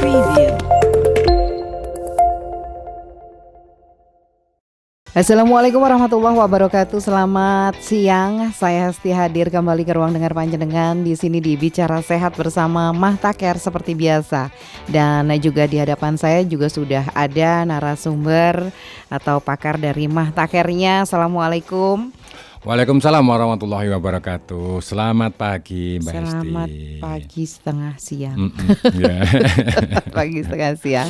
Preview. Assalamualaikum warahmatullahi wabarakatuh. Selamat siang. Saya Hesti hadir kembali ke ruang dengar panjenengan di sini di Bicara Sehat bersama Mahtaker seperti biasa. Dan juga di hadapan saya juga sudah ada narasumber atau pakar dari Mahtakernya. Assalamualaikum. Waalaikumsalam warahmatullahi wabarakatuh. Selamat pagi Mbak Hesti. Selamat pagi setengah siang. Yeah. Pagi setengah siang.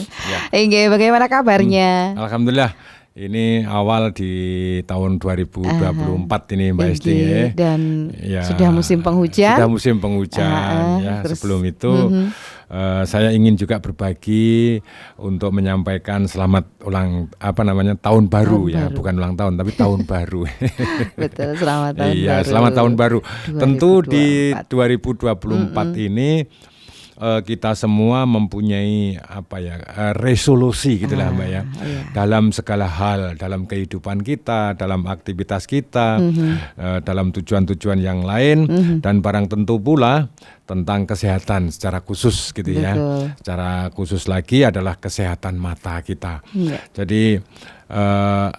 Yeah. Bagaimana kabarnya? Alhamdulillah. Ini awal di tahun 2024 ini Mbak Hesti ya. Dan ya, sudah musim penghujan. Sudah musim penghujan ya. Terus, sebelum itu saya ingin juga berbagi untuk menyampaikan selamat tahun baru ya, bukan ulang tahun tapi tahun baru. Betul, selamat tahun baru. Iya, selamat tahun baru. 2024. Tentu di 2024 ini kita semua mempunyai resolusi gitulah Mbak ya. Iya. Dalam segala hal, dalam kehidupan kita, dalam aktivitas kita, dalam tujuan-tujuan yang lain, dan barang tentu pula tentang kesehatan secara khusus gitu. Betul. Ya. Secara khusus lagi adalah kesehatan mata kita. Iya. Jadi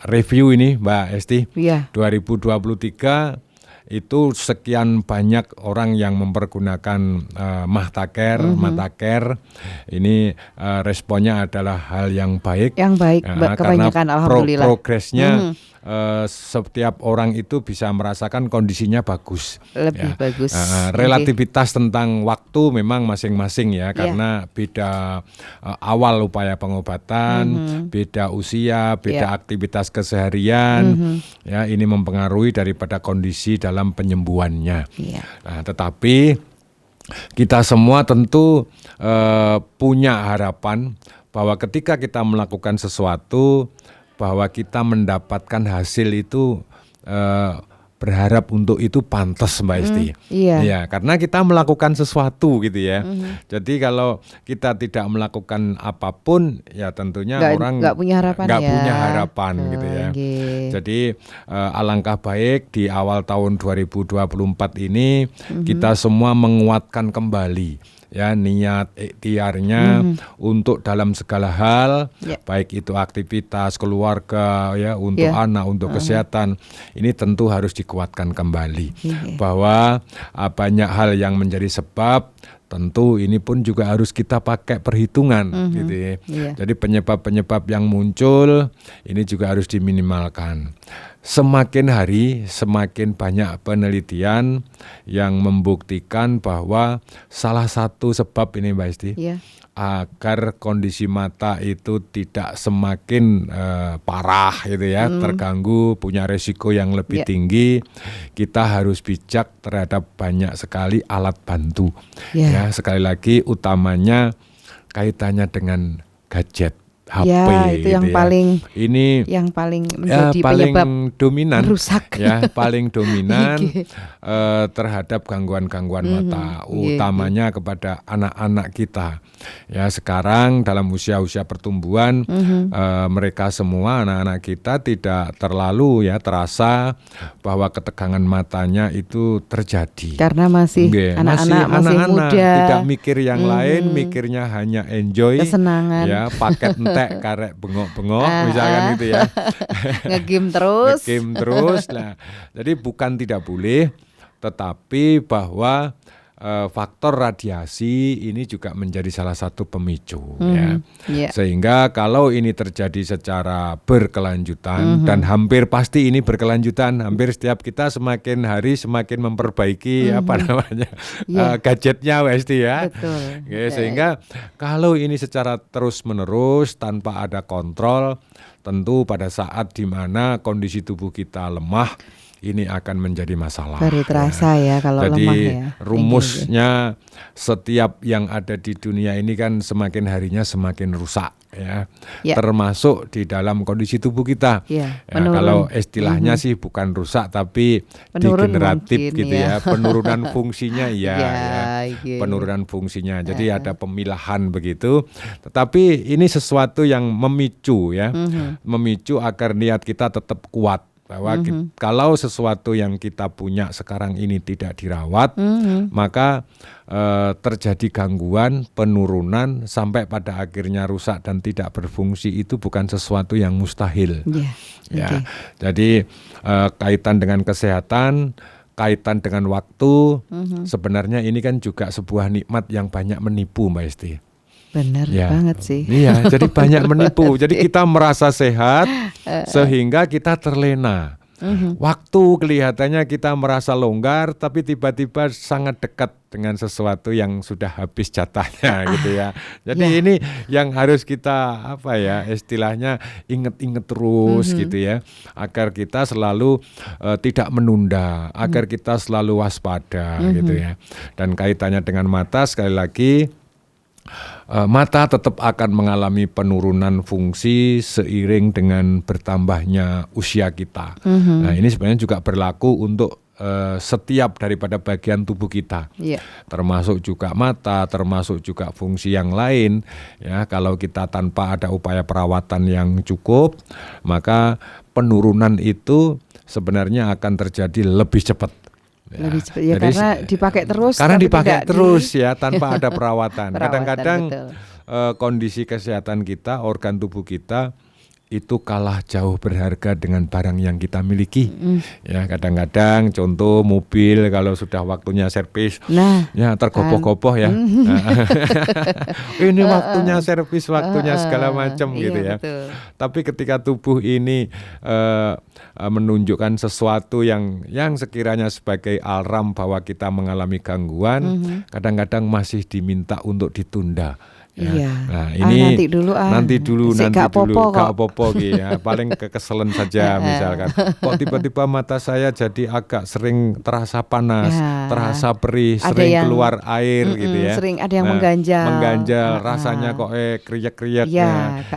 review ini Mbak Hesti, iya. 2023 itu sekian banyak orang yang mempergunakan Mahtaker. Ini responnya adalah hal yang baik. Yang baik, kebanyakan alhamdulillah. Progresnya setiap orang itu bisa merasakan kondisinya bagus. Lebih bagus. Relativitas tentang waktu memang masing-masing ya, karena beda awal upaya pengobatan, beda usia, beda aktivitas keseharian. Ya, ini mempengaruhi daripada kondisi dalam penyembuhannya. Nah, tetapi kita semua tentu punya harapan bahwa ketika kita melakukan sesuatu, bahwa kita mendapatkan hasil itu berharap untuk itu pantas Mbak Hesti. Iya, karena kita melakukan sesuatu gitu ya. Jadi kalau kita tidak melakukan apapun, ya tentunya orang nggak punya harapan gitu ya. Jadi alangkah baik di awal tahun 2024 ini kita semua menguatkan kembali ya niat ikhtiarnya untuk dalam segala hal, baik itu aktivitas keluarga ya, untuk anak, untuk kesehatan, ini tentu harus dikuatkan kembali. Bahwa banyak hal yang menjadi sebab, tentu ini pun juga harus kita pakai perhitungan gitu ya. Jadi penyebab-penyebab yang muncul ini juga harus diminimalkan. Semakin hari semakin banyak penelitian yang membuktikan bahwa salah satu sebab ini Mbak Hesti, agar kondisi mata itu tidak semakin parah gitu ya, terganggu, punya resiko yang lebih tinggi, kita harus bijak terhadap banyak sekali alat bantu. Ya, sekali lagi utamanya kaitannya dengan gadget. HP itu yang paling menjadi penyebab dominan, rusak paling dominan terhadap gangguan-gangguan mata, utamanya kepada anak-anak kita. Ya, sekarang dalam usia-usia pertumbuhan, mereka semua anak-anak kita tidak terlalu terasa bahwa ketegangan matanya itu terjadi. Karena masih anak-anak masih muda, tidak mikir yang lain, mikirnya hanya enjoy, kesenangan, ya paket karek bengok-bengok misalkan gitu ya. Ngegame terus. Nah, jadi bukan tidak boleh, tetapi bahwa faktor radiasi ini juga menjadi salah satu pemicu sehingga kalau ini terjadi secara berkelanjutan, dan hampir pasti ini berkelanjutan, hampir setiap kita semakin hari semakin memperbaiki gadgetnya Westi ya. Betul. Sehingga kalau ini secara terus menerus tanpa ada kontrol, tentu pada saat di mana kondisi tubuh kita lemah, ini akan menjadi masalah. Baru terasa ya kalau jadi, lemah ya. Rumusnya setiap yang ada di dunia ini kan semakin harinya semakin rusak ya. Termasuk di dalam kondisi tubuh kita. Kalau istilahnya sih bukan rusak tapi degeneratif gitu ya. Penurunan fungsinya penurunan fungsinya. Jadi ada pemilahan begitu. Tetapi ini sesuatu yang memicu ya. Memicu agar niat kita tetap kuat. bahwa kalau sesuatu yang kita punya sekarang ini tidak dirawat, maka terjadi gangguan, penurunan sampai pada akhirnya rusak dan tidak berfungsi, itu bukan sesuatu yang mustahil. Ya, jadi kaitan dengan kesehatan, kaitan dengan waktu, sebenarnya ini kan juga sebuah nikmat yang banyak menipu, Mbak Esti. Benar banget sih. Iya, jadi banyak menipu. Jadi kita merasa sehat sehingga kita terlena. Waktu kelihatannya kita merasa longgar, tapi tiba-tiba sangat dekat dengan sesuatu yang sudah habis jatahnya gitu ya. Jadi ini yang harus kita istilahnya inget-inget terus gitu ya, agar kita selalu tidak menunda, agar kita selalu waspada gitu ya. Dan kaitannya dengan mata, sekali lagi, mata tetap akan mengalami penurunan fungsi seiring dengan bertambahnya usia kita. Nah, ini sebenarnya juga berlaku untuk setiap daripada bagian tubuh kita, termasuk juga mata, termasuk juga fungsi yang lain. Ya, kalau kita tanpa ada upaya perawatan yang cukup, maka penurunan itu sebenarnya akan terjadi lebih cepat. Lebih cepat ya, karena dipakai terus. Karena dipakai terus ya, tanpa ada perawatan. Kadang-kadang kondisi kesehatan kita, organ tubuh kita itu kalah jauh berharga dengan barang yang kita miliki. Ya, kadang-kadang contoh mobil kalau sudah waktunya servis, ya tergopoh-gopoh ya. Ini waktunya servis, waktunya segala macam gitu ya. Betul. Tapi ketika tubuh ini menunjukkan sesuatu yang sekiranya sebagai alarm bahwa kita mengalami gangguan, kadang-kadang masih diminta untuk ditunda. Ya. Nah, ini nanti dulu gak apa-apa ya. Paling kekeselan saja misalkan. Kok tiba-tiba mata saya jadi agak sering terasa panas, terasa perih, sering keluar air gitu ya. Sering ada yang mengganjal, rasanya kok kriak-kriak.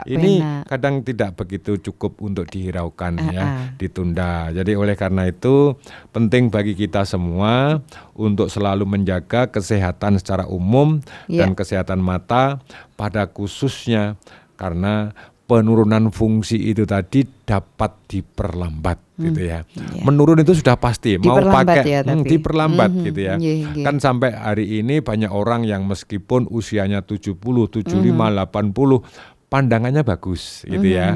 Ini kadang tidak begitu cukup untuk dihiraukan ya, ditunda. Jadi oleh karena itu penting bagi kita semua untuk selalu menjaga kesehatan secara umum dan kesehatan mata, pada khususnya karena penurunan fungsi itu tadi dapat diperlambat gitu ya. Menurun itu sudah pasti, mau pakai diperlambat gitu ya. Kan sampai hari ini banyak orang yang meskipun usianya 70, 75, 80 pandangannya bagus gitu ya.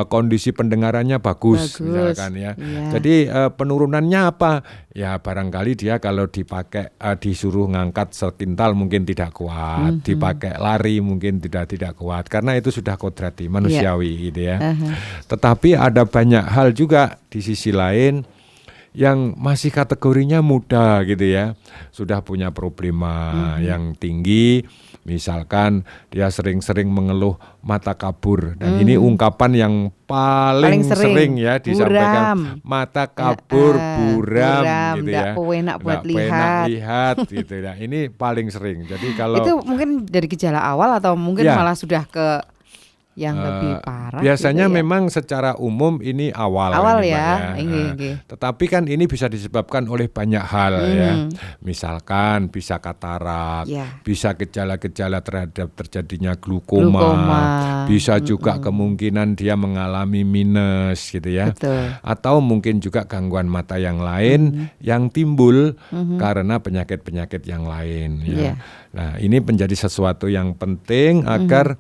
Kondisi pendengarannya bagus misalkan ya. Jadi penurunannya apa? Ya barangkali dia kalau dipakai disuruh ngangkat sekintal mungkin tidak kuat, dipakai lari mungkin tidak kuat, karena itu sudah kodrati manusiawi gitu ya. Tetapi ada banyak hal juga di sisi lain yang masih kategorinya muda gitu ya, sudah punya problema yang tinggi. Misalkan dia sering-sering mengeluh mata kabur, dan ini ungkapan yang paling sering ya disampaikan, mata kabur, buram gitu ya, nggak buat lihat gitu ya. Ini paling sering. Jadi kalau itu mungkin dari gejala awal atau mungkin malah sudah ke yang lebih parah. Biasanya gitu ya? Memang secara umum ini awal ini, ya. Tetapi kan ini bisa disebabkan oleh banyak hal ya. Misalkan bisa katarak, bisa gejala-gejala terhadap terjadinya glukoma. Bisa juga kemungkinan dia mengalami minus gitu ya. Betul. Atau mungkin juga gangguan mata yang lain yang timbul karena penyakit-penyakit yang lain ya. Nah, ini menjadi sesuatu yang penting agar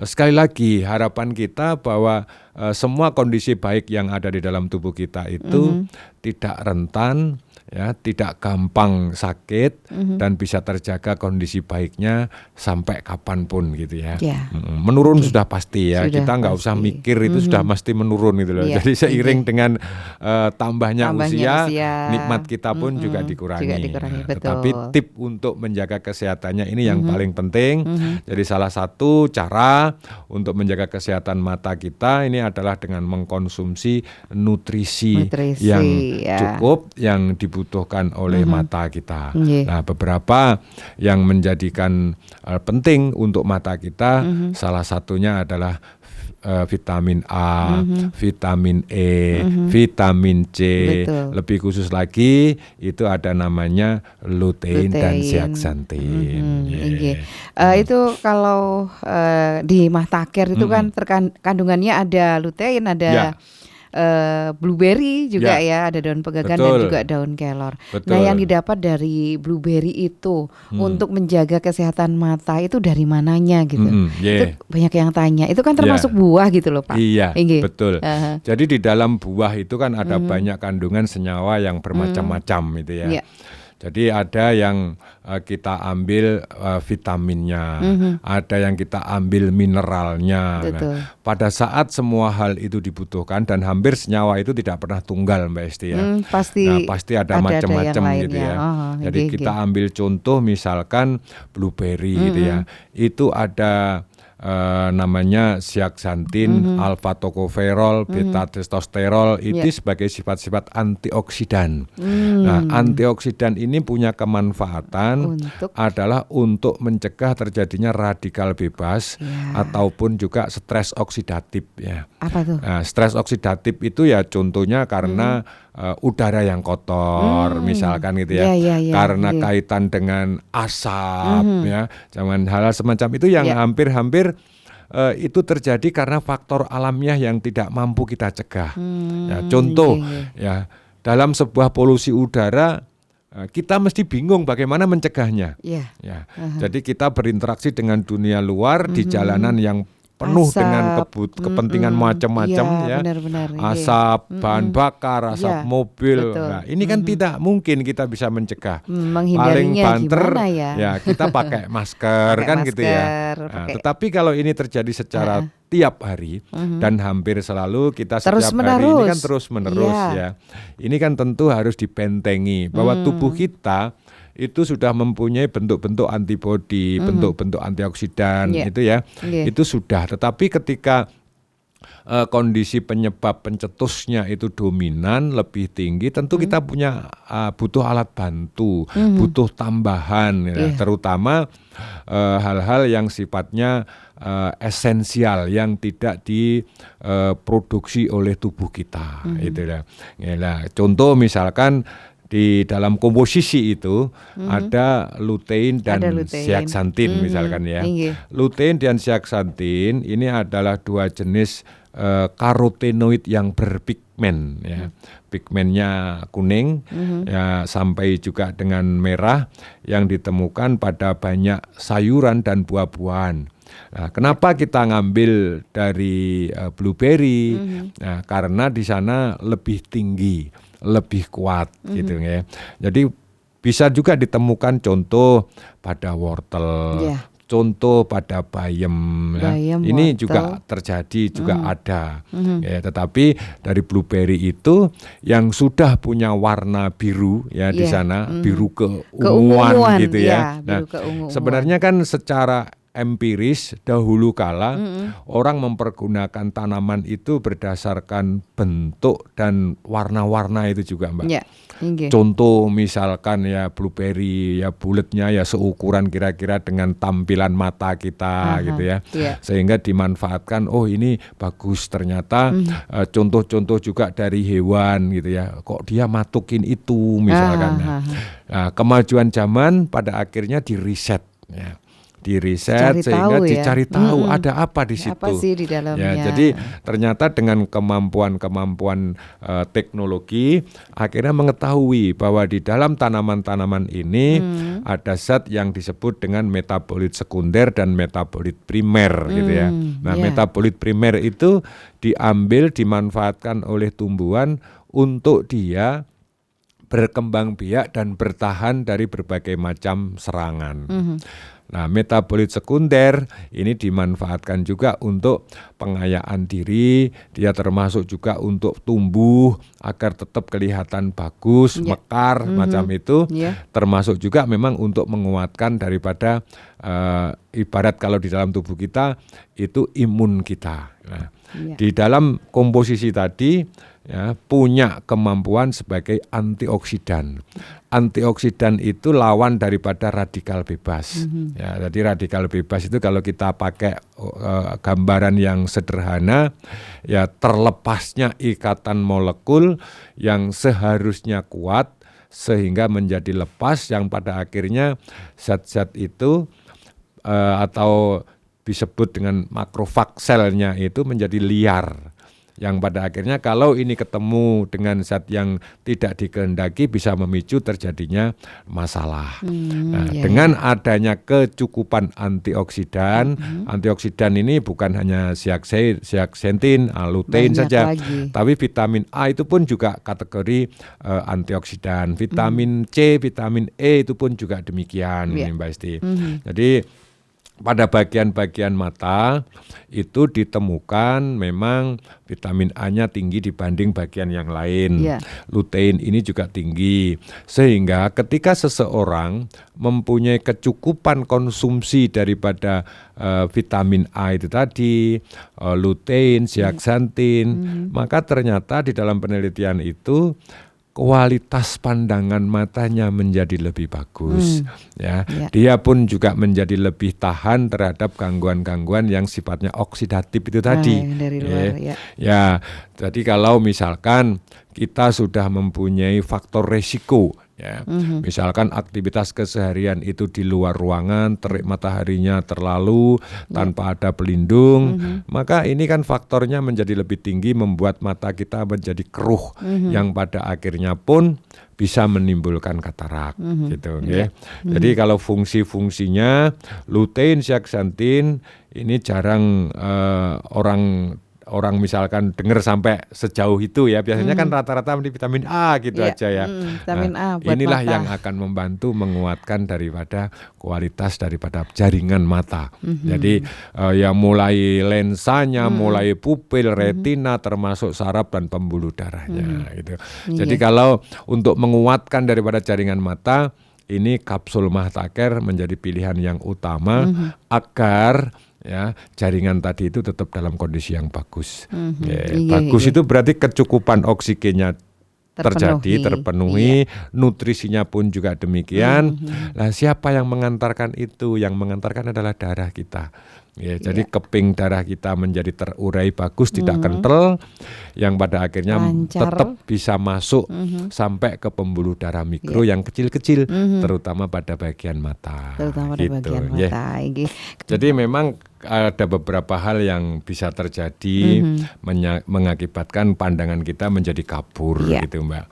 sekali lagi harapan kita bahwa semua kondisi baik yang ada di dalam tubuh kita itu tidak rentan ya, tidak gampang sakit dan bisa terjaga kondisi baiknya sampai kapanpun gitu ya. Menurun sudah pasti ya, kita nggak usah mikir itu sudah mesti menurun gitu loh. Jadi seiring dengan tambahnya usia, nikmat kita pun juga dikurangi. Tetapi tip untuk menjaga kesehatannya ini yang paling penting. Jadi salah satu cara untuk menjaga kesehatan mata kita ini adalah dengan mengkonsumsi nutrisi yang cukup, yang dibutuhkan oleh mata kita. Nah, beberapa yang menjadikan penting untuk mata kita, salah satunya adalah vitamin A, vitamin E, vitamin C. Betul. Lebih khusus lagi itu ada namanya lutein dan zeaxanthin. Itu kalau di Mahtaker itu kan kandungannya ada lutein, ada blueberry juga ya, ada daun pegagan dan juga daun kelor. Nah, yang didapat dari blueberry itu untuk menjaga kesehatan mata itu dari mananya gitu? Itu banyak yang tanya. Itu kan termasuk buah gitu loh Pak. Iya, betul. Jadi di dalam buah itu kan ada banyak kandungan senyawa yang bermacam-macam itu ya. Jadi ada yang kita ambil vitaminnya, ada yang kita ambil mineralnya. Nah, pada saat semua hal itu dibutuhkan dan hampir senyawa itu tidak pernah tunggal Mbak Esti ya. Pasti ada macam-macam gitu ya. Jadi kita ambil contoh misalkan blueberry gitu ya. Itu ada namanya zeaxanthin, alpha tocopherol, beta testosterol itu sebagai sifat-sifat antioksidan. Nah, antioksidan ini punya kemanfaatan adalah untuk mencegah terjadinya radikal bebas ataupun juga stres oksidatif ya. Apa tuh? Nah, stres oksidatif itu ya contohnya karena udara yang kotor misalkan gitu ya. Karena kaitan dengan asap ya. Jangan hal semacam itu yang hampir-hampir itu terjadi karena faktor alamiah yang tidak mampu kita cegah. Ya, contoh ya dalam sebuah polusi udara kita mesti bingung bagaimana mencegahnya. Ya. Jadi kita berinteraksi dengan dunia luar di jalanan yang penuh asap, dengan kepentingan macam-macam ya, asap bahan bakar, asap mobil. Nah, ini kan tidak mungkin kita bisa mencegah. Paling banter ya kita pakai masker kan gitu ya. Nah, tetapi kalau ini terjadi secara tiap hari dan hampir selalu kita setiap hari ini kan terus menerus ya. Ini kan tentu harus dibentengi bahwa tubuh kita itu sudah mempunyai bentuk-bentuk antibodi, bentuk-bentuk antioksidan itu ya. Itu sudah. Tetapi ketika kondisi penyebab pencetusnya itu dominan lebih tinggi, tentu kita punya butuh alat bantu, butuh tambahan ya. Terutama hal-hal yang sifatnya esensial yang tidak diproduksi oleh tubuh kita itu ya. Nah, contoh misalkan di dalam komposisi itu ada lutein dan zeaxanthin misalkan ya. Lutein dan zeaxanthin ini adalah dua jenis karotenoid yang berpigmen ya. Pigmennya kuning ya sampai juga dengan merah yang ditemukan pada banyak sayuran dan buah-buahan. Nah, kenapa kita ngambil dari blueberry? Nah, karena di sana lebih tinggi, lebih kuat gitu ya. Jadi bisa juga ditemukan contoh pada wortel, contoh pada bayam ya. Ini juga terjadi juga ada. Ya, tetapi dari blueberry itu yang sudah punya warna biru ya di sana, biru keunguan gitu ya. Nah, sebenarnya kan secara empiris dahulu kala orang mempergunakan tanaman itu berdasarkan bentuk dan warna-warna itu juga Mbak. Contoh misalkan ya blueberry ya bulatnya ya seukuran kira-kira dengan tampilan mata kita gitu ya. Sehingga dimanfaatkan ini bagus ternyata. Contoh-contoh juga dari hewan gitu ya. Kok dia matukin itu misalkan. Nah, kemajuan zaman pada akhirnya diriset ya. Sehingga dicari tahu ada apa di situ. Apa sih di dalamnya? Ya, jadi ternyata dengan kemampuan teknologi akhirnya mengetahui bahwa di dalam tanaman-tanaman ini ada zat yang disebut dengan metabolit sekunder dan metabolit primer gitu ya. Nah, metabolit primer itu dimanfaatkan oleh tumbuhan untuk dia berkembang biak dan bertahan dari berbagai macam serangan. Nah, metabolit sekunder ini dimanfaatkan juga untuk pengayaan diri, dia termasuk juga untuk tumbuh agar tetap kelihatan bagus, mekar macam itu, termasuk juga memang untuk menguatkan daripada ibarat kalau di dalam tubuh kita itu imun kita. Nah, di dalam komposisi tadi ya, punya kemampuan sebagai antioksidan. Antioksidan itu lawan daripada radikal bebas. Ya, jadi radikal bebas itu kalau kita pakai gambaran yang sederhana, ya terlepasnya ikatan molekul yang seharusnya kuat sehingga menjadi lepas yang pada akhirnya zat-zat itu atau disebut dengan makrofag selnya itu menjadi liar. yang pada akhirnya kalau ini ketemu dengan zat yang tidak dikehendaki bisa memicu terjadinya masalah. Dengan adanya kecukupan antioksidan, antioksidan ini bukan hanya zeaxanthin, lutein saja, tapi vitamin A itu pun juga kategori antioksidan. Vitamin C, vitamin E itu pun juga demikian, Mbak Esti. Jadi pada bagian-bagian mata itu ditemukan memang vitamin A-nya tinggi dibanding bagian yang lain. Lutein ini juga tinggi. Sehingga ketika seseorang mempunyai kecukupan konsumsi daripada vitamin A itu tadi, lutein, zeaxanthin, maka ternyata di dalam penelitian itu kualitas pandangan matanya menjadi lebih bagus, Dia pun juga menjadi lebih tahan terhadap gangguan-gangguan yang sifatnya oksidatif itu tadi. Dari luar, Jadi kalau misalkan kita sudah mempunyai faktor resiko, misalkan aktivitas keseharian itu di luar ruangan, terik mataharinya terlalu tanpa ada pelindung, maka ini kan faktornya menjadi lebih tinggi membuat mata kita menjadi keruh, yang pada akhirnya pun bisa menimbulkan katarak, gitu. Jadi kalau fungsi-fungsinya lutein, zeaxanthin ini jarang orang misalkan dengar sampai sejauh itu ya. Biasanya kan rata-rata vitamin A gitu aja ya. Vitamin A buat inilah mata. yang akan membantu menguatkan daripada kualitas daripada jaringan mata. Jadi yang mulai lensanya, mulai pupil, retina, termasuk saraf dan pembuluh darahnya gitu. Jadi kalau untuk menguatkan daripada jaringan mata, ini kapsul Mahtaker menjadi pilihan yang utama agar jaringan tadi itu tetap dalam kondisi yang bagus. Bagus itu berarti kecukupan oksigennya terpenuhi, nutrisinya pun juga demikian. Nah, siapa yang mengantarkan itu? Yang mengantarkan adalah darah kita. Jadi keping darah kita menjadi terurai bagus, tidak kental, yang pada akhirnya tetap bisa masuk sampai ke pembuluh darah mikro yang kecil-kecil, terutama pada bagian mata. Jadi memang ada beberapa hal yang bisa terjadi mengakibatkan pandangan kita menjadi kabur, gitu Mbak.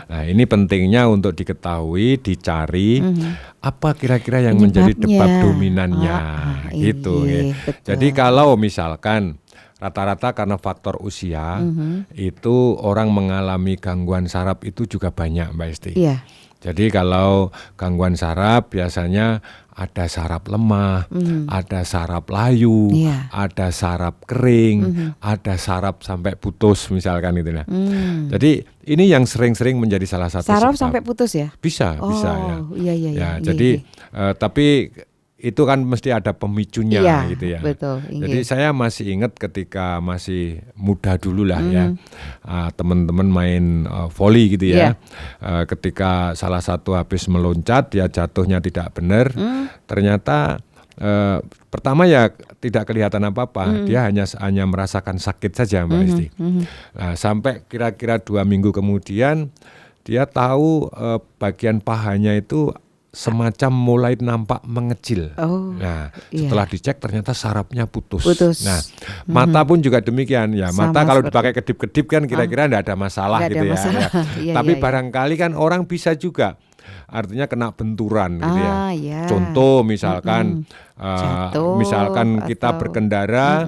Nah, ini pentingnya untuk diketahui, dicari apa kira-kira yang menjadi penyebab dominannya, gitu. Jadi kalau misalkan rata-rata karena faktor usia itu orang mengalami gangguan saraf itu juga banyak, Mbak Esti. Jadi kalau gangguan saraf biasanya ada saraf lemah, ada saraf layu, ada saraf kering, ada saraf sampai putus misalkan gitu ya. Jadi ini yang sering-sering menjadi salah satu saraf sebab. sampai putus ya? Bisa Iya. Jadi tapi itu kan mesti ada pemicunya gitu ya. Betul. Jadi saya masih ingat ketika masih muda dulu lah teman-teman main voli gitu ya. Ketika salah satu habis meloncat dia jatuhnya tidak benar, ternyata pertama ya tidak kelihatan apa-apa, dia hanya merasakan sakit saja Mbak Esti. Nah, sampai kira-kira 2 minggu kemudian dia tahu bagian pahanya itu semacam mulai nampak mengecil. Nah, setelah dicek ternyata sarafnya putus. Nah, mata pun juga demikian ya. Mata kalau dipakai kedip-kedip kan kira-kira tidak ada masalah gitu ya. Tapi barangkali kan orang bisa juga artinya kena benturan gitu ya. Contoh misalkan misalkan kita berkendara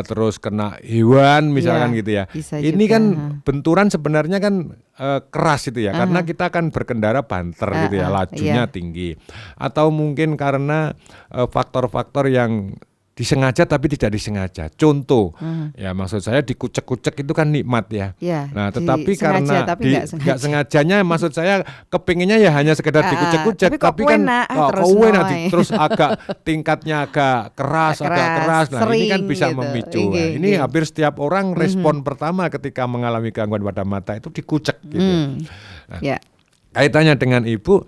terus kena hewan misalkan gitu ya. Ini juga kan benturan sebenarnya kan keras itu ya, karena kita kan berkendara banter gitu ya, lajunya tinggi. Atau mungkin karena faktor-faktor yang disengaja tapi tidak disengaja. Contoh, ya maksud saya dikucek-kucek itu kan nikmat ya. Nah, tetapi karena nggak sengajanya, maksud saya kepinginnya ya hanya sekedar dikucek-kucek, tapi kan terus agak tingkatnya agak keras. Nah, ini kan bisa memicu. Nah, ini hampir setiap orang respon pertama ketika mengalami gangguan pada mata itu dikucek gitu. Nah, kaitannya dengan ibu,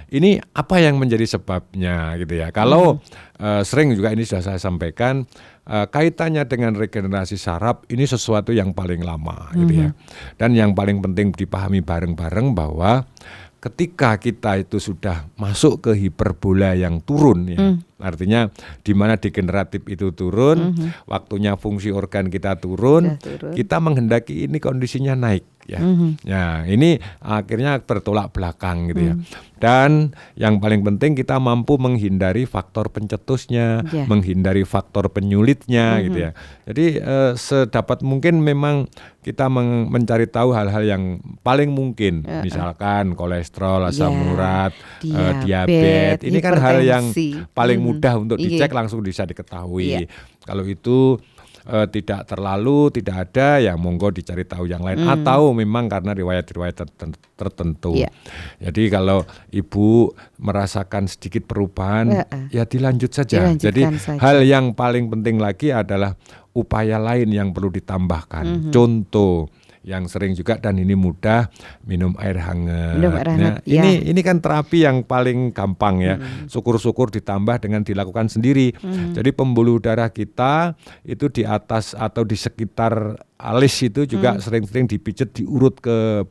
ini apa yang menjadi sebabnya gitu ya. Kalau sering juga ini sudah saya sampaikan, kaitannya dengan regenerasi saraf ini sesuatu yang paling lama gitu ya. Dan yang paling penting dipahami bareng-bareng bahwa ketika kita itu sudah masuk ke hiperbola yang turun ya, artinya di mana degeneratif itu turun, waktunya fungsi organ kita turun, kita menghendaki ini kondisinya naik ya. Ya, ini akhirnya bertolak belakang gitu ya. Dan yang paling penting kita mampu menghindari faktor pencetusnya, menghindari faktor penyulitnya gitu ya. Jadi sedapat mungkin memang kita mencari tahu hal-hal yang paling mungkin, misalkan kolesterol, asam urat, diabetes. Ini kan hal yang paling mudah untuk dicek, langsung bisa diketahui. Kalau itu tidak terlalu, tidak ada, ya monggo dicari tahu yang lain. Atau memang karena riwayat-riwayat tertentu. Jadi kalau ibu merasakan sedikit perubahan, ya dilanjut saja. Jadi hal yang paling penting lagi adalah upaya lain yang perlu ditambahkan. Contoh yang sering juga dan ini mudah, minum air hangat. Ini kan terapi yang paling gampang ya. Syukur-syukur ditambah dengan dilakukan sendiri. Jadi pembuluh darah kita itu di atas atau di sekitar alis itu juga sering-sering dipijat, diurut ke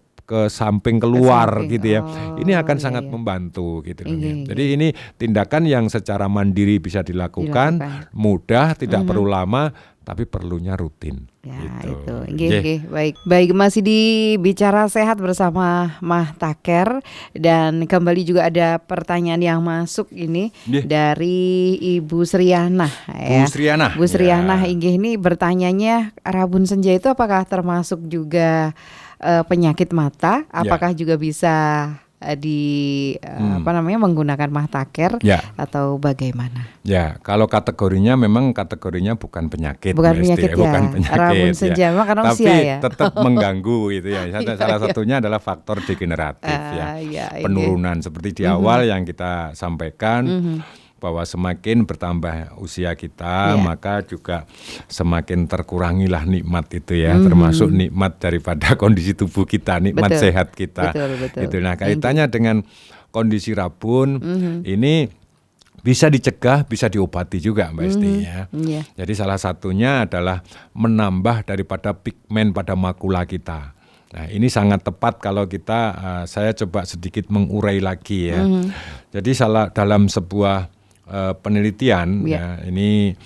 samping keluar gitu ya. Ini akan sangat membantu gitu. Jadi ini tindakan yang secara mandiri bisa dilakukan. Mudah, tidak perlu lama, tapi perlunya rutin. Baik, masih di Bicara Sehat bersama Mah Taker, dan kembali juga ada pertanyaan yang masuk ini dari Ibu Sriana ya. Bu Sriana inggih ini bertanyanya, rabun senja itu apakah termasuk juga penyakit mata? Apakah juga bisa menggunakan Mah Taker atau bagaimana? Ya, kalau kategorinya memang bukan penyakit. Bukan penyakit ya. Rabun senja memang karena usia ya. Tapi tetap mengganggu gitu ya. Salah satunya adalah faktor degeneratif penurunan seperti di awal yang kita sampaikan. Bahwa semakin bertambah usia kita, maka juga semakin terkurangilah nikmat itu ya, termasuk nikmat daripada kondisi tubuh kita, nikmat sehat kita. Betul. Nah, kaitannya dengan kondisi rabun ini bisa dicegah, bisa diobati juga Mbak Esti ya. Jadi salah satunya adalah menambah daripada pigmen pada makula kita. Nah, ini sangat tepat kalau kita, saya coba sedikit mengurai lagi ya. Jadi dalam sebuah penelitian ya, ini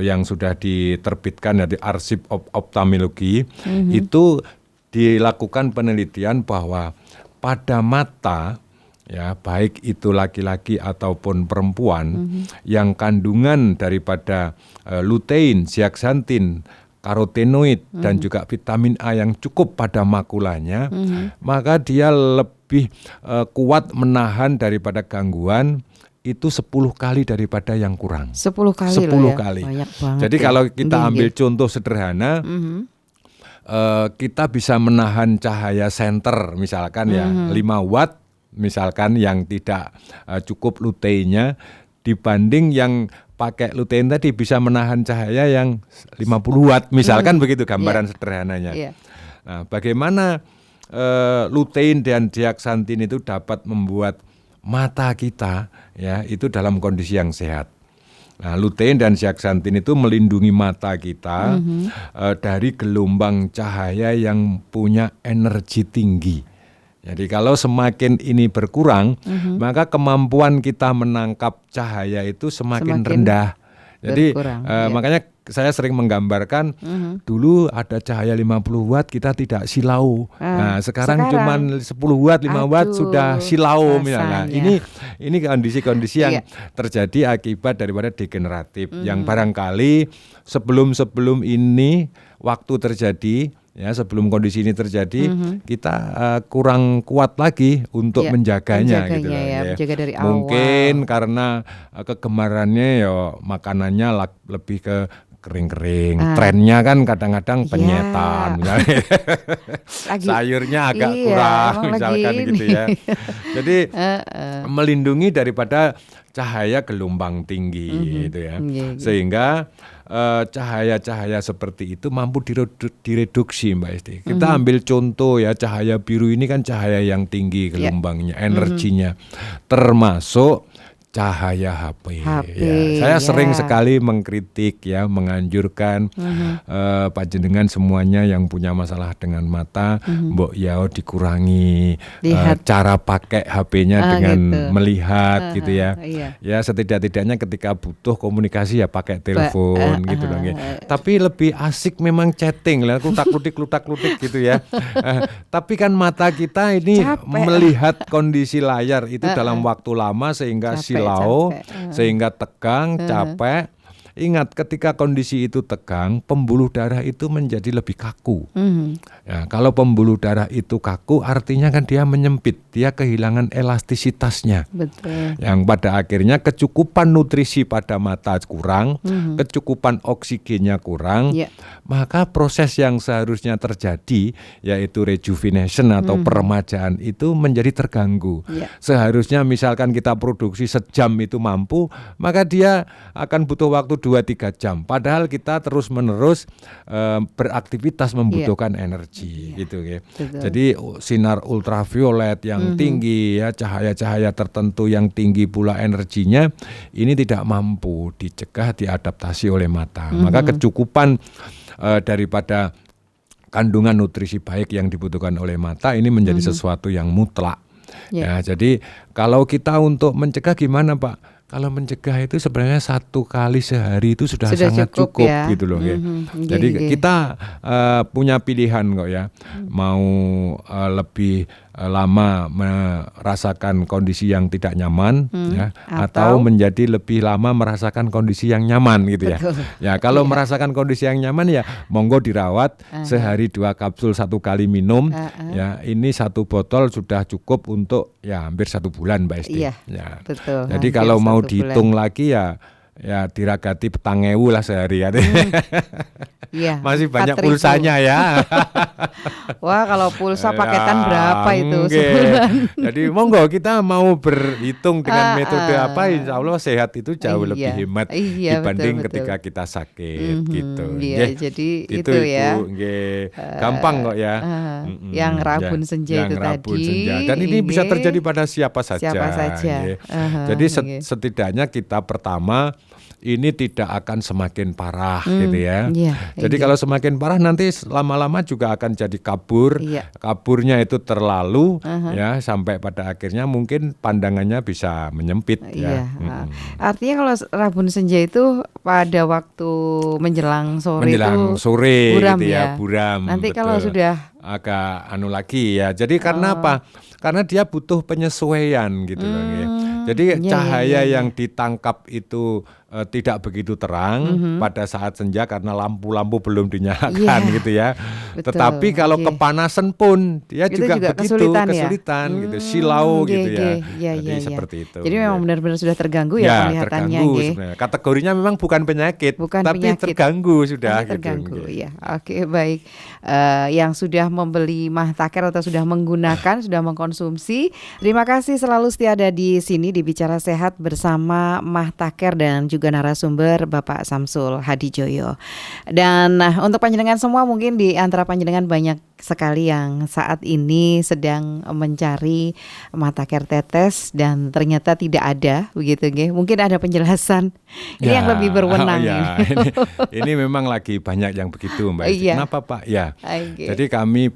yang sudah diterbitkan dari Arsip Ophthalmology, itu dilakukan penelitian bahwa pada mata ya, baik itu laki-laki ataupun perempuan, yang kandungan daripada lutein, zeaxanthin, karotenoid dan juga vitamin A yang cukup pada makulanya, maka dia lebih kuat menahan daripada gangguan itu 10 kali daripada yang kurang. 10 kali 10 loh ya. kali. Banyak banget. Jadi kalau kita ambil contoh sederhana, kita bisa menahan cahaya senter misalkan ya 5 watt misalkan yang tidak cukup luteinnya, dibanding yang pakai lutein tadi bisa menahan cahaya yang 50 watt misalkan begitu gambaran sederhananya. Nah, bagaimana lutein dan zeaxanthin itu dapat membuat mata kita ya itu dalam kondisi yang sehat. Nah, lutein dan zeaxanthin itu melindungi mata kita dari gelombang cahaya yang punya energi tinggi. Jadi kalau semakin ini berkurang, maka kemampuan kita menangkap cahaya itu semakin rendah. Jadi makanya saya sering menggambarkan dulu ada cahaya 50 watt kita tidak silau. Nah, sekarang cuma 10 watt, 5 watt sudah silau misalnya. Ini kondisi-kondisi yang terjadi akibat daripada degeneratif yang barangkali sebelum ini waktu terjadi ya, sebelum kondisi ini terjadi kita kurang kuat lagi untuk menjaganya gitu ya. Menjaga dari awal. Mungkin karena kegemarannya ya makanannya lebih ke kering-kering. Trennya kan kadang-kadang penyetan. Sayurnya agak kurang misalkan gitu ya. Jadi melindungi daripada cahaya gelombang tinggi gitu ya. Sehingga cahaya-cahaya seperti itu mampu direduksi Mbak Esti. Kita ambil contoh ya, cahaya biru ini kan cahaya yang tinggi gelombangnya, energinya. Termasuk cahaya HP. HP, Ya, saya ya. sering sekali mengkritik ya, menganjurkan panjenengan semuanya yang punya masalah dengan mata, mbok ya dikurangi Lihat. cara pakai HP-nya dengan gitu. melihat gitu ya. Iya. Ya setidak-tidaknya ketika butuh komunikasi ya pakai telepon gitu dong ya. Tapi lebih asik memang chatting lah, klutak-klutik gitu ya. Tapi kan mata kita ini Capek. melihat kondisi layar itu dalam waktu lama sehingga silau, sehingga tegang, capek. Ingat ketika kondisi itu tegang, pembuluh darah itu menjadi lebih kaku. Ya, kalau pembuluh darah itu kaku artinya kan dia menyempit, dia kehilangan elastisitasnya. Betul. Yang pada akhirnya kecukupan nutrisi pada mata kurang, kecukupan oksigennya kurang, Ya. maka proses yang seharusnya terjadi yaitu rejuvenation atau peremajaan itu menjadi terganggu. Ya. Seharusnya misalkan kita produksi sejam itu mampu, maka dia akan butuh waktu 2-3 jam. Padahal kita terus-menerus beraktivitas membutuhkan energi gitu ya. Betul. Jadi sinar ultraviolet yang tinggi ya, cahaya-cahaya tertentu yang tinggi pula energinya ini tidak mampu dicegah, diadaptasi oleh mata. Maka kecukupan daripada kandungan nutrisi baik yang dibutuhkan oleh mata ini menjadi sesuatu yang mutlak. Ya, jadi kalau kita untuk mencegah gimana Pak? Kalau mencegah itu sebenarnya 1 kali sehari itu sudah sangat cukup ya. gitu loh ya. Jadi kita punya pilihan kok ya. Mau lebih lama merasakan kondisi yang tidak nyaman ya, atau menjadi lebih lama merasakan kondisi yang nyaman gitu ya. Betul. Ya kalau merasakan kondisi yang nyaman ya monggo dirawat sehari 2 kapsul 1 kali minum. Ya ini 1 botol sudah cukup untuk ya hampir 1 bulan Mbak Esti. Iya, Ya. betul. Jadi Hampir kalau mau 1 dihitung bulan. lagi ya diragati 4.000 lah sehari ya. Iya, Masih banyak 4.000. pulsanya ya. Wah, kalau pulsa paketan berapa itu Nggih. sebulan? Jadi monggo kita mau berhitung dengan metode apa, insya Allah sehat itu jauh lebih Iya. hemat Iya, dibanding betul. ketika kita sakit gitu. Iya, Nggih. jadi Itu itu ya. Ibu, nggih. Gampang kok ya. Yang rabun senja yang itu rabun tadi, senja. Dan ini bisa nggih. terjadi pada siapa saja. Siapa saja. Nggih. Aha, Jadi nggih. setidaknya kita pertama ini tidak akan semakin parah gitu ya. Iya, Jadi iya. kalau semakin parah nanti lama-lama juga akan jadi kabur. Iya. Kaburnya itu terlalu ya sampai pada akhirnya mungkin pandangannya bisa menyempit Iya. ya. Artinya kalau rabun senja itu pada waktu menjelang sore Menjelang itu sore buram gitu ya. buram. Nanti kalau betul. sudah agak lagi ya. Jadi karena apa? Karena dia butuh penyesuaian gitu loh. Ya. Jadi iya, cahaya iya. yang ditangkap itu tidak begitu terang pada saat senja karena lampu-lampu belum dinyalakan Iya, gitu ya. betul, Tetapi kalau oke. kepanasan pun dia Itu juga juga begitu kesulitan ya? gitu, silau Nggih, gitu ya. nggih. Iya, Jadi iya, iya. seperti itu. Jadi memang nggih. benar-benar sudah terganggu ya penglihatannya, terganggu nggih. sebenarnya. Kategorinya memang bukan penyakit, Bukan tapi penyakit. terganggu sudah Hanya terganggu gitu. ya. Oke, baik. Yang sudah membeli Mahtaker atau sudah menggunakan, sudah mengkonsumsi, terima kasih selalu setia ada di sini di Bicara Sehat bersama Mahtaker dan juga narasumber Bapak Samsul Hadijoyo. Dan untuk panjenengan semua mungkin di antara panjenengan banyak sekali yang saat ini sedang mencari Mahtaker tetes dan ternyata tidak ada begitu nggih. Mungkin ada penjelasan. Ini yang lebih berwenang ya, ini. ini memang lagi banyak yang begitu Mbak Esti. Iya. Kenapa Pak? Ya. Oke. Jadi kami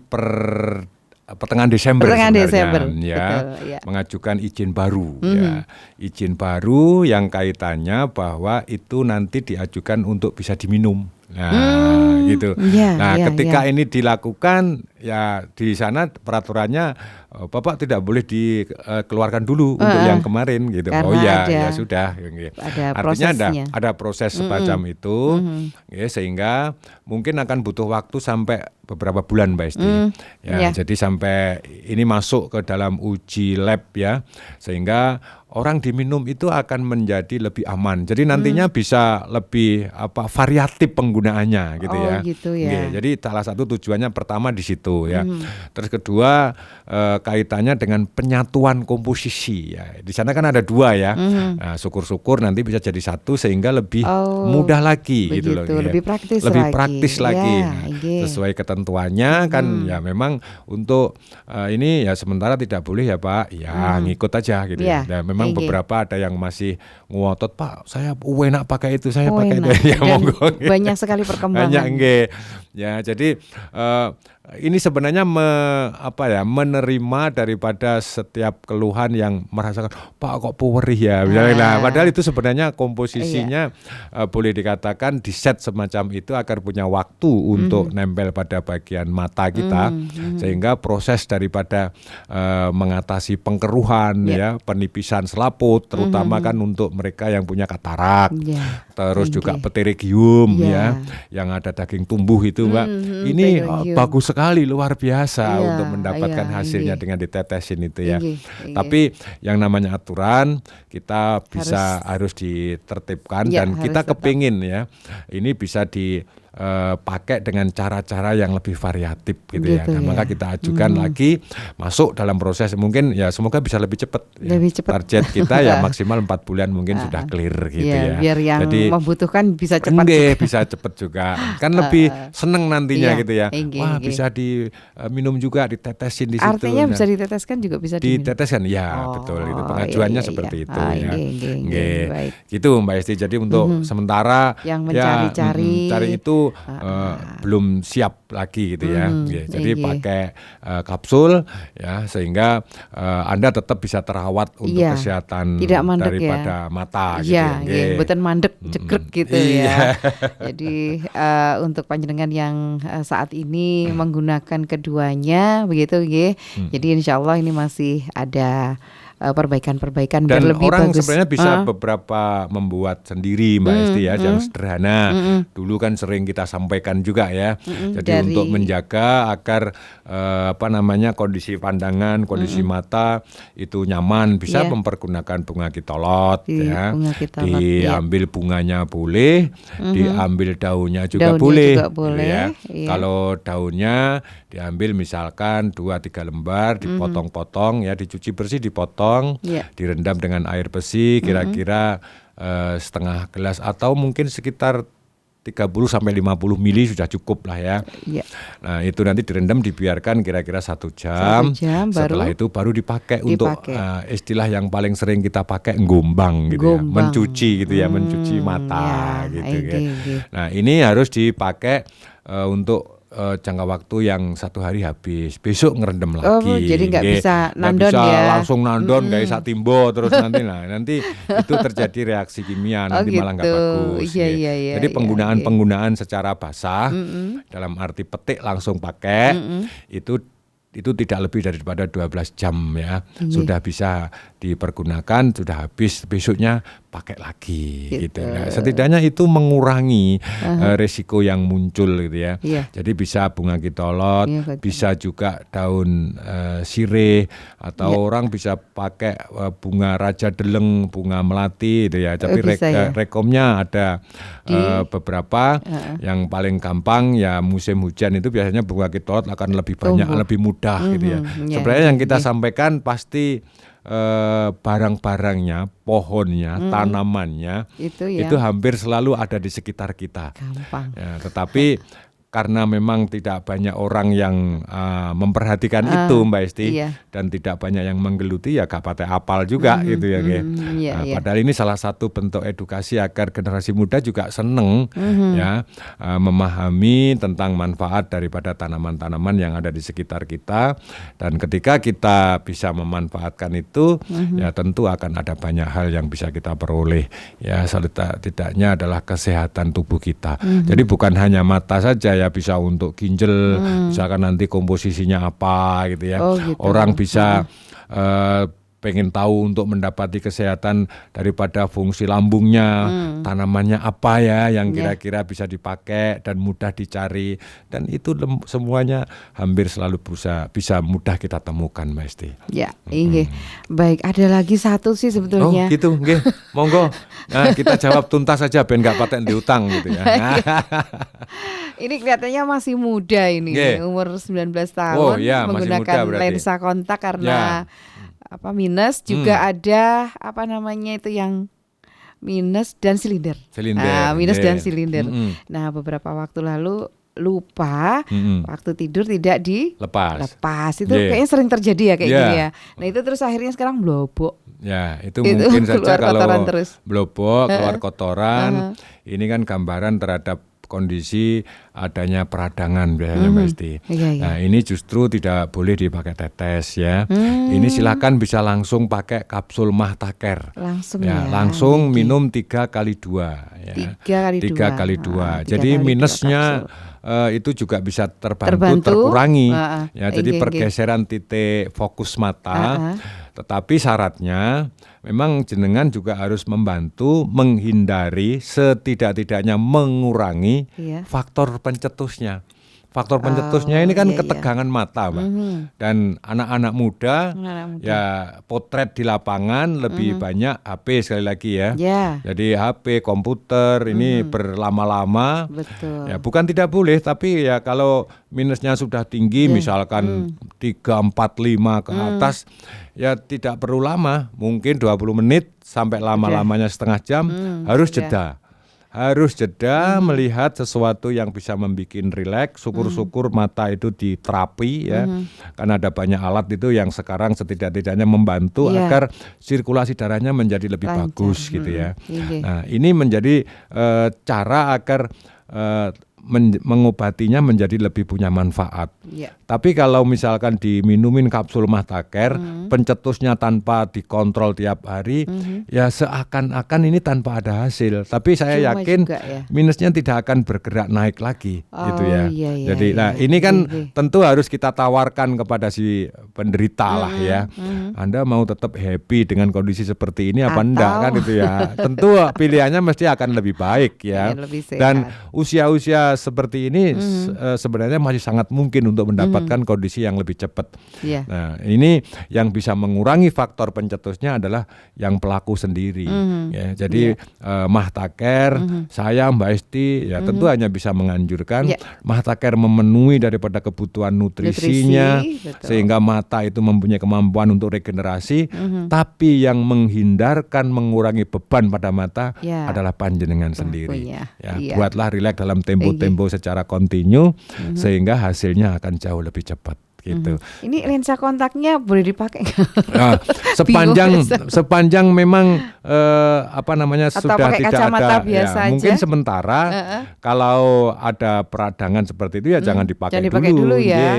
pertengahan Desember Pertengahan sebenarnya Desember, ya, betul, ya. mengajukan izin baru ya. Izin baru yang kaitannya bahwa itu nanti diajukan untuk bisa diminum. Nah, gitu. Iya, Nah, iya, ketika iya. ini dilakukan ya di sana peraturannya Bapak tidak boleh dikeluarkan dulu untuk yang kemarin gitu. Karena Oh ya, ada- ya sudah. ada Artinya prosesnya. ada proses semacam itu, ya, sehingga mungkin akan butuh waktu sampai beberapa bulan Mbak Esti. Iya. Jadi sampai ini masuk ke dalam uji lab ya, sehingga orang diminum itu akan menjadi lebih aman. Jadi nantinya bisa lebih variatif penggunaannya gitu Oh, ya. gitu ya. Nggih, jadi salah satu tujuannya pertama di situ ya. Terus kedua kaitannya dengan penyatuan komposisi ya. Di sana kan ada 2 ya. Nah, syukur-syukur nanti bisa jadi 1 sehingga lebih Oh, mudah lagi gitu loh. begitu, ya. lebih praktis Lebih lagi. praktis lagi. Ya, Nah, nggih. sesuai ketentuannya kan ya memang untuk ini ya sementara tidak boleh ya Pak. Ya ngikut aja gitu Iya. ya. Dan memang memang Nggih. beberapa ada yang masih ngotot, Pak, saya enak pakai itu, saya Oh, pakai itu. enak. Ya Dan monggo. banyak sekali perkembangan. Banyak nggih. Ya, jadi ini sebenarnya menerima daripada setiap keluhan yang merasakan, Pak kok perih ya, misalnya. Nah, padahal itu sebenarnya komposisinya boleh dikatakan di set semacam itu agar punya waktu untuk nempel pada bagian mata kita, sehingga proses daripada mengatasi pengkeruhan ya, penipisan selaput, terutama kan untuk mereka yang punya katarak, terus juga pterygium ya, yang ada daging tumbuh itu, Mbak. Ini bagus sekali, luar biasa untuk mendapatkan hasilnya dengan ditetesin itu ya. Tapi yang namanya aturan kita harus ditertibkan dan kita kepingin ya ini bisa dipakai dengan cara-cara yang lebih variatif gitu ya. Nah, maka kita ajukan lagi masuk dalam proses, mungkin ya semoga bisa lebih cepat. Target kita ya maksimal 4 bulan mungkin sudah clear gitu ya. Biar yang jadi membutuhkan bisa cepat. Bisa cepat juga. Kan lebih seneng nantinya gitu ya. Wah, bisa diminum juga, ditetesin di situ. Artinya bisa diteteskan juga bisa diminum. Diteteskan ya, betul itu. Pengajuannya seperti itu ya. Baik. Gitu Mbak Esti. Jadi untuk sementara yang mencari-cari cari itu belum siap lagi gitu ya. Jadi pakai kapsul ya, sehingga Anda tetap bisa terawat untuk kesehatan daripada mata gitu ya. Mboten mandek jegrek gitu ya. Jadi untuk panjenengan yang saat ini menggunakan keduanya begitu nggih. Jadi insyaallah ini masih ada perbaikan-perbaikan dan lebih orang bagus. Sebenarnya bisa beberapa membuat sendiri Mbak Esti ya, yang sederhana. Dulu kan sering kita sampaikan juga ya. Jadi untuk menjaga agar kondisi pandangan, kondisi mata itu nyaman, bisa mempergunakan bunga kitolot ya. Diambil bunganya boleh, diambil daunnya juga boleh. Ya. Kalau daunnya diambil misalkan 2-3 lembar, dipotong-potong ya, dicuci bersih, dipotong, direndam dengan air besi kira-kira setengah gelas atau mungkin sekitar 30-50 mili sudah cukup lah ya. Nah itu nanti direndam, dibiarkan kira-kira 1 jam. Setelah itu baru dipakai untuk istilah yang paling sering kita pakai gombang gitu ya, mencuci gitu ya, mencuci mata gitu ya. Nah ini harus dipakai untuk jangka waktu yang 1 hari habis, besok ngerendam lagi. Jadi nggak bisa nandon langsung nandon, nggak bisa timbo terus nanti itu terjadi reaksi kimia, nanti malah nggak bagus. Jadi penggunaan secara basah dalam arti petik langsung pakai itu tidak lebih daripada 12 jam ya. Sudah bisa dipergunakan, sudah habis, besoknya pakai lagi gitu. Nah, setidaknya itu mengurangi resiko yang muncul gitu ya. Jadi bisa bunga kitolot, bisa juga daun sirih, atau orang bisa pakai bunga raja deleng, bunga melati gitu ya. Tapi rekomnya ada beberapa. Yang paling gampang ya musim hujan itu biasanya bunga kitolot akan lebih banyak, lebih mudah gitu ya. Sebenarnya yang kita sampaikan pasti barang-barangnya, pohonnya, tanamannya itu hampir selalu ada di sekitar kita. Ya, tetapi karena memang tidak banyak orang yang memperhatikan itu Mbak Esti, dan tidak banyak yang menggeluti, ya gak pakai apal juga gitu ya. Padahal ini salah satu bentuk edukasi agar generasi muda juga seneng ya, memahami tentang manfaat daripada tanaman-tanaman yang ada di sekitar kita. Dan ketika kita bisa memanfaatkan itu, ya tentu akan ada banyak hal yang bisa kita peroleh. Ya setidaknya adalah kesehatan tubuh kita. Jadi bukan hanya mata saja ya, bisa untuk ginjal, misalkan nanti komposisinya apa gitu ya. Orang bisa pengen tahu untuk mendapati kesehatan daripada fungsi lambungnya, tanamannya apa ya yang kira-kira bisa dipakai dan mudah dicari, dan itu semuanya hampir selalu bisa mudah kita temukan Mbak Esti. Ya, baik, ada lagi satu sih sebetulnya. Oh gitu, nggih. Monggo. Nah, kita jawab tuntas saja ben nggak paten diutang gitu ya. Ini kelihatannya masih muda ini, umur 19 tahun, menggunakan lensa kontak karena minus, juga ada itu yang minus dan silinder. Minus dan silinder. Nah, beberapa waktu lalu lupa, waktu tidur tidak dilepas. Itu Yeah. kayaknya sering terjadi ya kayak Yeah. gini ya. Nah itu terus akhirnya sekarang blobok. Ya, itu mungkin saja kalau terus. blobok, keluar kotoran, ini kan gambaran terhadap kondisi adanya peradangan biasanya Mbak Esti. Nah ini justru tidak boleh dipakai tetes ya. Ini silakan bisa langsung pakai kapsul Mahtaker. Langsung minum 3x2 ya. 3x2. Jadi minusnya itu juga bisa terbantu terkurangi. Ya, jadi pergeseran titik fokus mata. Tetapi syaratnya memang jenengan juga harus membantu menghindari setidak-tidaknya mengurangi faktor pencetusnya. Faktor pencetusnya ini kan ketegangan mata, Mbak. Dan anak-anak muda ya potret di lapangan lebih banyak HP sekali lagi ya. Jadi HP, komputer ini berlama-lama. Betul. Ya bukan tidak boleh, tapi ya kalau minusnya sudah tinggi misalkan 3, 4, 5 ke atas ya tidak perlu lama, mungkin 20 menit sampai lama-lamanya setengah jam harus jeda. Harus jeda melihat sesuatu yang bisa membuat rileks. Syukur-syukur mata itu diterapi ya. Karena ada banyak alat itu yang sekarang setidak-tidaknya membantu agar sirkulasi darahnya menjadi lebih bagus gitu ya. Nah, ini menjadi cara agar mengobatinya menjadi lebih punya manfaat. Tapi kalau misalkan diminumin kapsul Mahtaker, pencetusnya tanpa dikontrol tiap hari, ya seakan-akan ini tanpa ada hasil. Tapi saya yakin minusnya tidak akan bergerak naik lagi, gitu ya. Jadi, nah ini kan tentu harus kita tawarkan kepada si penderita lah ya. Anda mau tetap happy dengan kondisi seperti ini apa enggak kan itu ya. Tentu pilihannya mesti akan lebih baik ya. Dan usia-usia seperti ini sebenarnya masih sangat mungkin untuk mendapatkan kondisi yang lebih cepat. Nah, ini yang bisa mengurangi faktor pencetusnya adalah yang pelaku sendiri. Ya, jadi Mahtaker, saya Mbak Esti, ya tentu hanya bisa menganjurkan Mahtaker memenuhi daripada kebutuhan nutrisinya, sehingga mata itu mempunyai kemampuan untuk regenerasi. Tapi yang menghindarkan mengurangi beban pada mata adalah panjenengan sendiri. Ya, buatlah rileks dalam tempo-tempo secara kontinu sehingga hasilnya akan jauh lebih cepat gitu. Ini lensa kontaknya boleh dipakai nah, sepanjang memang sudah tidak ada ya, mungkin sementara kalau ada peradangan seperti itu ya jangan dipakai dulu ya.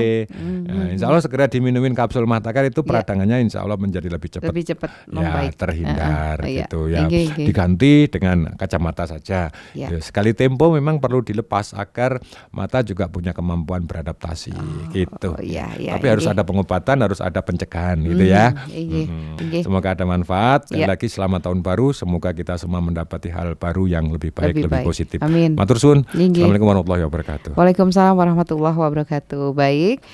Insya Allah segera diminumin kapsul Mahtaker itu peradangannya insya Allah menjadi lebih cepat membaik. Terhindar gitu ya. Diganti dengan kacamata saja. Sekali tempo memang perlu dilepas agar mata juga punya kemampuan beradaptasi gitu. Tapi harus ada pengobatan, harus ada pencegahan gitu ya. Semoga ada manfaat. Sekali lagi selamat tahun baru. Semoga kita semua mendapati hal baru yang lebih baik, lebih positif. Amin. Matur suwun. Assalamualaikum warahmatullahi wabarakatuh. Waalaikumsalam warahmatullahi wabarakatuh. Baik,